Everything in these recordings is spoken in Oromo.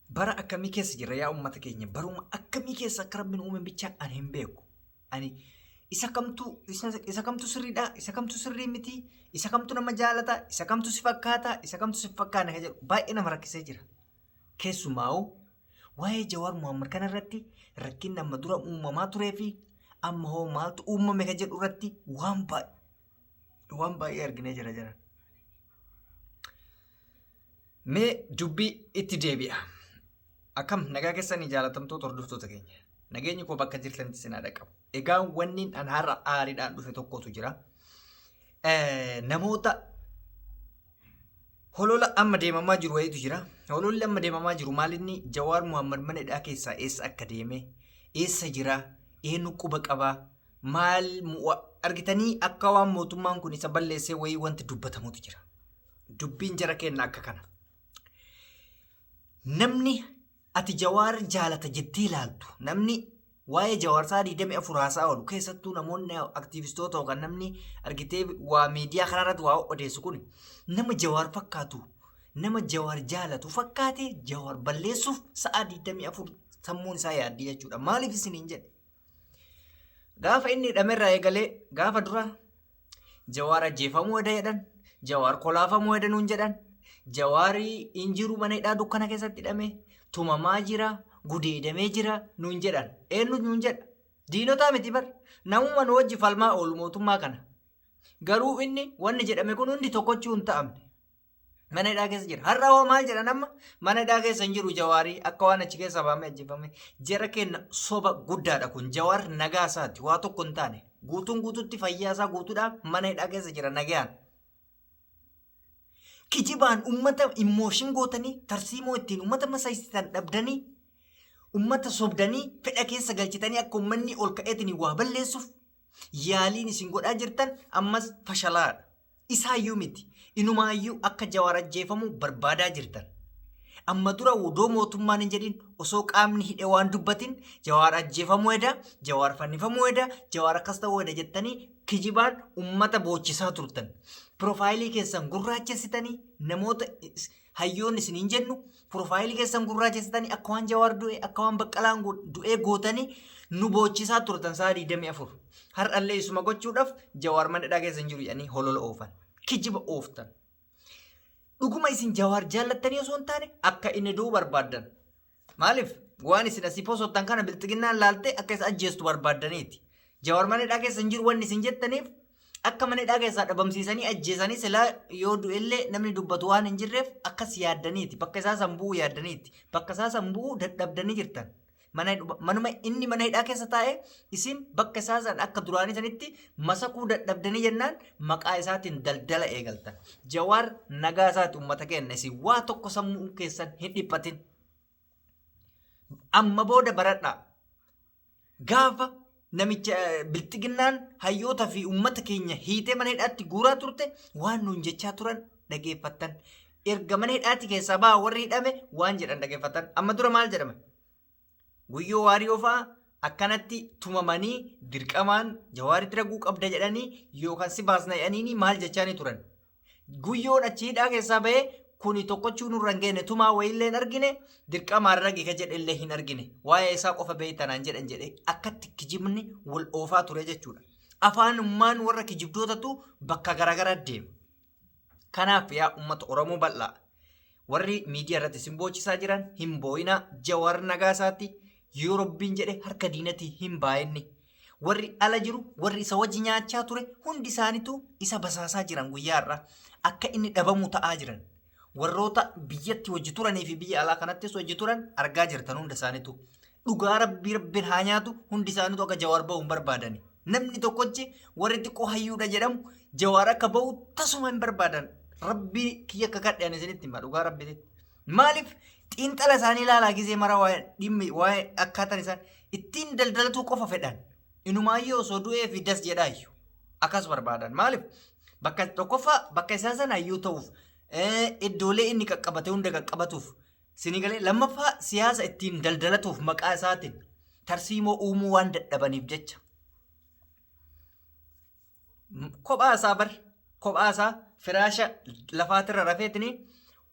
bara akkamii keessa jira yaa uummata keenya? Baruma akkamii keessa akka Rabbiin uume bichaa ani hin beeku. Ani isa kamtu sirriidha, isa kamtu sirrii miti, isa kamtu nama jaalata, isa kamtu si fakkaata, isa kamtu si fakkaana kan jedhu baay'ee nama rakkisee jira. Keessumaa'u waa'ee Jawaar Mohaammed kana irratti rakkinni amma dura uumamaa turee fi amma hoo maaltu uumame kan jedhu irratti waan baay'ee arginee jira. Mee dubbii itti deebi'a. Akkam nagaa keessanii jaalatamtoota hordoftoota keenya. Nageenyi koo bakka jirtanitti sinaa dhaqqabu. Egaa wanni an har'a aariidhaan dhufe tokkotu jira. Namoota holola amma deemamaa jiru wayiitu jira. Hololli amma deemamaa jiru maalinni Jawaar Mohaammed mana hidhaa keessaa eessa akka deeme, eessa jira, eenyu quba qabaa, maal argitanii akka waan mootummaan kun isa balleessee wayii wanti dubbatamutu jira. Dubbiin jara kenna akka kana. Namni ati Jawaar jaalata jettee ilaaltu, namni waa'ee Jawaar saa 24 haasaa oolu keessattuu namoonni aktiivistoota yookaan namni argitee waa miidiyaa kanarratti waa odeessu kun nama Jawaar fakkaatu, nama Jawaar jaalatu fakkaatee Jawaar balleessuuf sa'a 24 sammuun isaa yaaddii jechuudha. Maaliif isiniin jedhe? Gaafa inni hidhamerraa eegalee gaafa dura Jawaar ajjeefamuu eda jedhan, Jawaar kolaafamuu eda nuun jedhan, Jawaarii injiru mana hidhaa dukkana keessatti hidhame, tumamaa jira, gudeedamee jira nuun jedhan. Eenyu nuun jedha? Diinotaa miti bar. Namuma nu wajji falmaa oolu mootummaa kana. Garuu inni wanni jedhame kun hundi tokkochuu hin ta'amne. Mana hidhaa keessa jira. Har'a hoo maal jedhan amma? Mana hidhaa keessa hin jiru Jawaarii akka waan achi keessa baamee ajjeefame. Jara kenna soba guddaadha kun. Jawaar nagaa isaati waa tokko hin taane. Guutuun guutuutti fayyaa isaa guutuudhaan mana hidhaa keessa jira nagaan. Kijibaan ummata immooshin gootanii tarsiimoo ittiin ummata masaayisan dhabdanii ummata sobdanii fedha keessa galchitanii akka ummanni ol ka'eetiin waa balleessuuf yaaliin isin godhaa jirtan ammas fashalaadha. Isaayyuu miti inumaayyuu akka Jawaar ajjeefamuu barbaadaa jirtan. Amma dura odoo mootummaan hin jedhin osoo qaamni hidhe waan dubbatin Jawaar ajjeefamuu eda, Jawaar fannifamuu eda, Jawaar akkas ta'uu eda jettanii kijibaan ummata boochisaa turtan. Profaayilii keessan gurraachessitanii namoota hayyoonni isin hin jennu profaayilii keessan gurraachessitanii akka waan Jawaar du'e akka waan Baqqalaan du'ee gootanii nu boochisaa turtan sa'a 24. Har'allee isuma gochuudhaaf Jawaar mana hidhaa keessa hin jiru jedhanii holola oofan. Kijiba ooftan. Dhuguma isin Jawaar jaallattanii osoo hin taane akka inni du'u barbaaddan. Maaliif? Waan isin asii posottan kana bilxiginnaan laaltee akka isa ajjeestu barbaaddaniiti. Jawaar mana hidhaa keessa hin jiru wanni isin jettaniif akka mana hidhaa keessaa dhabamsiisanii ajjeesanii silaa yoo du'ellee namni dubbatu waan hin jirreef akkas yaaddaniiti. Bakka isaa sanbuu yaaddaniiti. Bakka isaa sanbuu dadhabdanii jirtan. Manuma inni mana hidhaa keessa taa'ee isin bakka isaa san akka duraanii sanitti masakuu dadhabdanii jennaan maqaa isaatiin daldala eegaltan. Jawaar nagaa isaati uummata kenna isin waa tokko sammuu keessan hin dhiphatin. Amma booda baradhaa. Gaafa namicha bilxiginnaan hayyoota fi uummata keenya hiitee mana hidhaatti guuraa turte waan nuun jechaa turan dhageeffattan. Erga mana hidhaatti keessaa ba'a warri hidhame waan jedhan dhageeffattan. Amma dura maal jedhama? Guyyoo Waariyoo fa'aa akkanatti tumamanii dirqamaan Jawaaritti raguu qabda jedhanii yookaan si baasna jedhanii maal jechaanii turan. Guyyoon achi hidhaa keessaa ba'ee kuni tokkochuu nurra hin geenne tumaa wayiillee hin argine dirqamaan ragi ka jedhellee hin argine waa'ee isaa qofa beeytanaan jedhan jedhe akkatti kijibni wal oofaa ture jechuudha. Afaanummaan warra kijibdootatu bakka garaagaraa deema. Kanaaf yaa uummata Oromoo bal'aa warri miidiyaa irratti isin boochisaa jiran hin boo'inaa. Jawaar nagaa isaatti yoo Rabbiin jedhe harka diinatii hin baay'inni. Warri ala jiru warri isa wajji nyaachaa ture hundi isaaniitu isa basaasaa jiran guyyaa irraa akka inni dhabamu ta'aa jiran. Warroota biyyatti wajji turanii fi biyya alaa kanattis wajji turan argaa jirtan hunda isaaniitu. Dhugaa rabbiin haa nyaatu hundi isaaniitu akka Jawaar ba'u hin barbaadani. Namni tokkochi warri xiqqoo hayyuudha jedhamu Jawaar akka ba'u tasuma hin barbaadan. Rabbii kiyya akka kadhan isinitti hima dhugaa rabbiitti. Maaliif xiinxala isaanii ilaalaa gisee mara waa'ee akkaataan isaan ittiin daldalatu qofa fedhan. Inumaayyoo osoo du'ee fi das jedhaayyuu akkas barbaadan. Maaliif bakka tokkoffaa bakka isaa sana hayyuu ta'uuf iddoolee inni qaqqabate hunda qaqqabatuuf sinigalee lammaffaa siyaasa ittiin daldalatuuf maqaa isaatiin tarsiimoo uumuu waan dadhabaniif jecha. Kophaa isaa firaasha lafaatirra rafeetini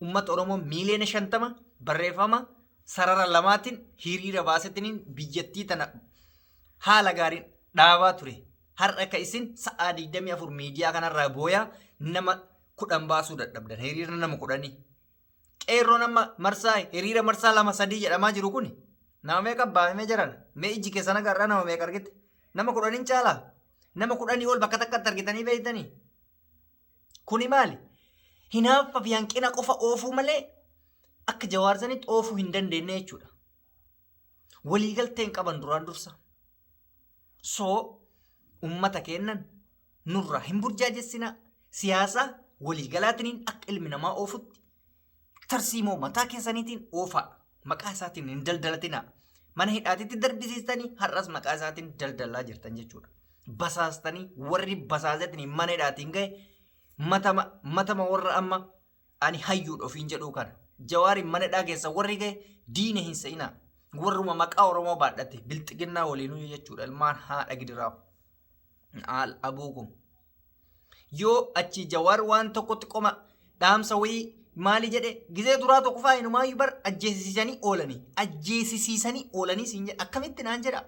uummata Oromoo miiliyoona 50 barreeffama sarara lamaatiin hiriira baasetiin biyyattii tana haala gaariin dhaabaa ture. Har'a ka isin sa'aa 24 miidiyaa kanarraa booyaa nama 10 baasuu dadhabdan. Hiriira nama 10. Qeerroo nama marsaa hiriira marsaa 2-3 jedhamaa jiru kun nama meeqa baafamee jiran? Mee iji keessan agarraa nama meeqa argite? Nama 10 caalaa? Nama 10 ol bakka takkatti argitanii beeytanii? Kuni maali? Hinaaffa fi hanqina qofa oofuu malee akka jawaarsanitti oofuu hin dandeenye jechuudha. Waliigalteen qaban duraan dursa. Soo ummata kennan nurraa hin burjaajessinaa. Siyaasa waliigalaatiin akka ilmi namaa oofutti tarsiimoo mataa keessaniitiin oofaa. Maqaa isaatiin hin daldalatinaa. Mana hidhaatitti darbisiistanii har'as maqaa isaatiin daldalaa jirtan jechuudha. Basaastanii warri basaasetiin mana hidhaatiin gahe matama warra amma ani hayyuudha ofiin jedhuu kana. Jawaariin mana hidhaa keessa warri gahe diina hin sa'inaa. Warruma maqaa Oromoo baadhate bilxiginnaa waliinuu jechuudha. Ilmaan haadha gidiraaf. Al abuukum. Yoo achi jawaar waan tokkotti qoma dhaamsa wayii maali jedhe gizee duraa tokko faayinumaayyuu bar ajjeesisiisanii oolanii siin jedha. Akkamitti naan jedha?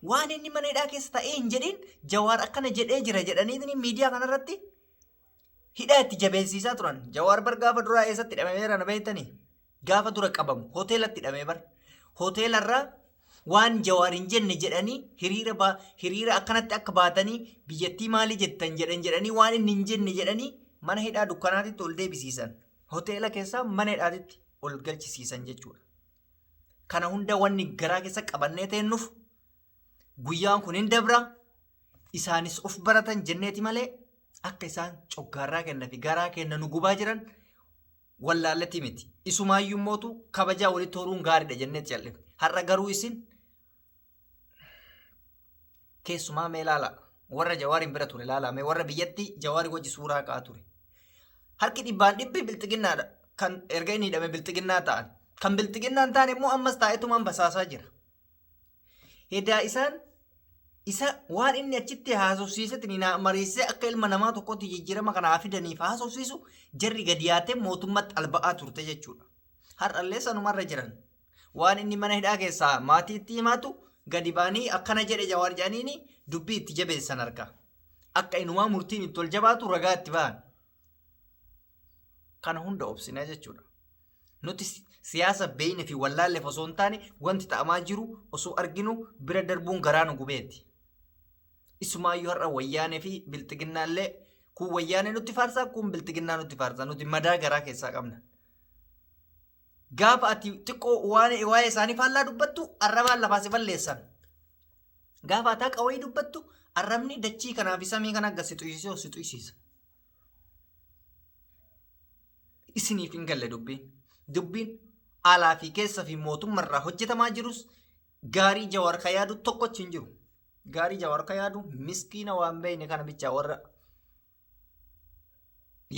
Waan inni mana hidhaa keessa ta'ee hin jedhin jawaar akkana jedhee jira jedhanii miidiyaa kanarratti hidhaa itti jabeessisaa turan. Jawaar bar gaafa duraa eessatti hidhameera na beektanii? Gaafa dura qabamu hoteelatti hidhamee bar. Hoteelarraa waan jawaar hin jenne jedhanii hiriira akkanatti akka baatanii biyyattii maali jettan jedhanii waan inni hin jenne jedhanii mana hidhaa dukkanaatitti ol deebisiisan. Hoteela keessaa mana hidhaatitti ol galchisiisan jechuudha. Kana hunda wanni garaa keessa qabannee teennuuf guyyaan kun hin dabra. Isaanis of baratan jenneeti malee akka isaan coggaarraa kenna fi garaa kenna nu gubaa jiran wallaalletti miti. Isumaayyuu mootu kabajaa walitti horuun gaariidha jenneeti jal'ifne. Har'a garuu isin keessumaa mee ilaala. Warra jawaariin bira ture ilaalame warra biyyatti jawaarii wajji suuraa ka'aa ture. Harki 100% bilxiginnaadha. Kan erga inni hidhame bilxiginnaa ta'an. Kan bilxiginnaan ta'an immoo ammas taa'etumaan basaasaa jira. Hedaa isaan isa waan inni achitti haasofsiisetti mariisee akka ilma namaa tokkotti jijjiirama kanaa fidaniif haasofsiisu jarri gadi yaatee mootummatti alba'aa turte jechuudha. Har'allee sanumarra jiran. Waan inni mana hidhaa keessaa maatiitti himaatu gadi baanii akkana jedhe jawaar jedhaniini dubbii itti jabeessan argaa. Akka inumaa murtiin itti ol jabaatu ragaa itti ba'an. Kana hunda obsinaa jechuudha. Nuti siyaasa beeyne fi wallaalleef osoo hin taane wanti ta'amaa jiru osoo arginu bira darbuun garaa nu gubeeti. Isumaayyuu har'a wayyaanee fi bilxiginnaallee kun wayyaanee nutti faarsaa kun bilxiginnaa nutti faarsaa nuti madaa garaa keessaa qabna. Gaafa ati xiqqoo waa'ee isaanii faallaa dubbattu arrabaan lafaa si balleessan. Gaafa ataa qawwee dubbattu arrabni dachii kanaa fi samii kana akka si xuyisiisa. Isiniif hin galle dubbiin alaa fi keessa fi mootummaarraa hojjetamaa jirus gaarii jawaar ka yaadu tokkochi hin jiru. Gaarii jawaar ka yaadu miskiina waan beeyne kana bichaa warra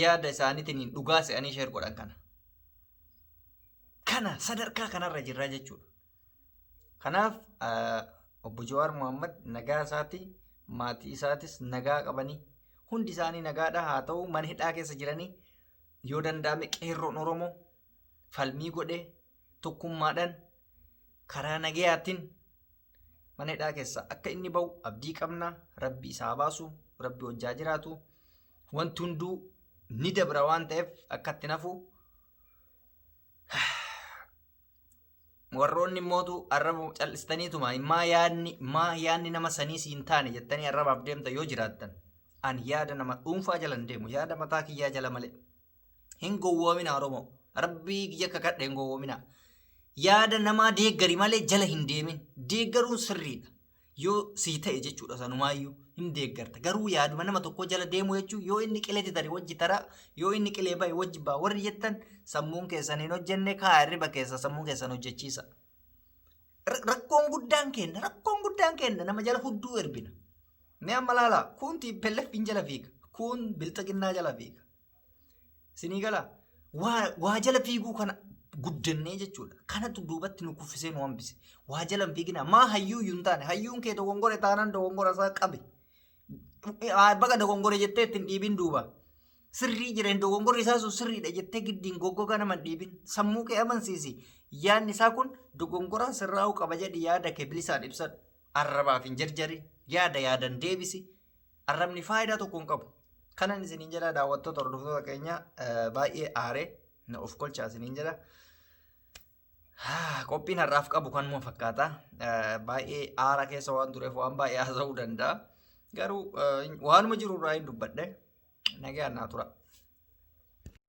yaada isaaniitiin dhugaa se'anii sheer godhan kana. Kana sadarkaa kanarra jirra jechuudha. Kanaaf obbo Jawaar Mohaammed nagaa isaati maatii isaatis nagaa qabanii hundi isaanii nagaadha. Haa ta'u mana hidhaa keessa jiranii yoo danda'ame qeerroon Oromoo falmii godhee tokkummaadhaan karaa nagayaatiin mana hidhaa keessa akka inni bahu abdii qabna. Rabbi isaa baasu, Rabbi hojjaa jiraatu. Wanti hunduu ni dabra waan ta'eef akka itti nafu. Warroonni mootu arraba cal'istaniituma maa yaadni nama sanii siin taane jettanii arrabaaf deemta yoo jiraattan ani yaada nama dhuunfaa jala hin deemu yaada mataa kiyyaa jala malee hin gowwoomina Oromoo rabbii kiyya kakadhe hin gowwoomina yaada namaa deeggari malee jala hin deemin deeggaruun sirriidha yoo sii ta'e jechuudha sanumaayyuu hin deeggarta garuu yaaduma nama tokko jala deemu jechuun yoo inni qileeti tare wajji taraa yoo inni qilee bahe wajji baa warri jettan sammuun keessan hin hojjenne kaa hirriba keessa sammuun keessan hojjechiisa. Rakkoon guddaan kenna nama jala hudduu erbina. Mee amma laala kun tiippelleef hin jala fiiga kun bilxiginnaa jala fiiga. Sinii gala waa jala fiiguu kana guddannee jechuudha. Kanatu duubatti nu kuffisee nu hambise. Waa jala hin fiigina maa hayyuu hin taane hayyuun kee dogongore taanaan dogongora isaa qabe. Baga dogongore jettee ittiin dhiibin duuba. sirrii jireenya dogongorri isaa sun sirriidha jettee giddiin goggogaa nama hin dhiibin sammuu kee amansiisi yaadni isaa kun dogongoraa sirraa'uu qaba jedhi yaada kee bilisaan ibsadhu arrabaaf hin jarjarin yaadan deebisi arrabni faayidaa tokko hin qabu kanan isiniin jedha daawwattoota hordoftoota keenya baay'ee aaree na of kolchaa isiniin jedha qophiin har'aaf qabu kanuma fakkaata baay'ee aara keessa waan tureef waan baay'ee haasa'uu danda'a garuu waanuma jiru irraa hin dubbadhe nagaan naa tura.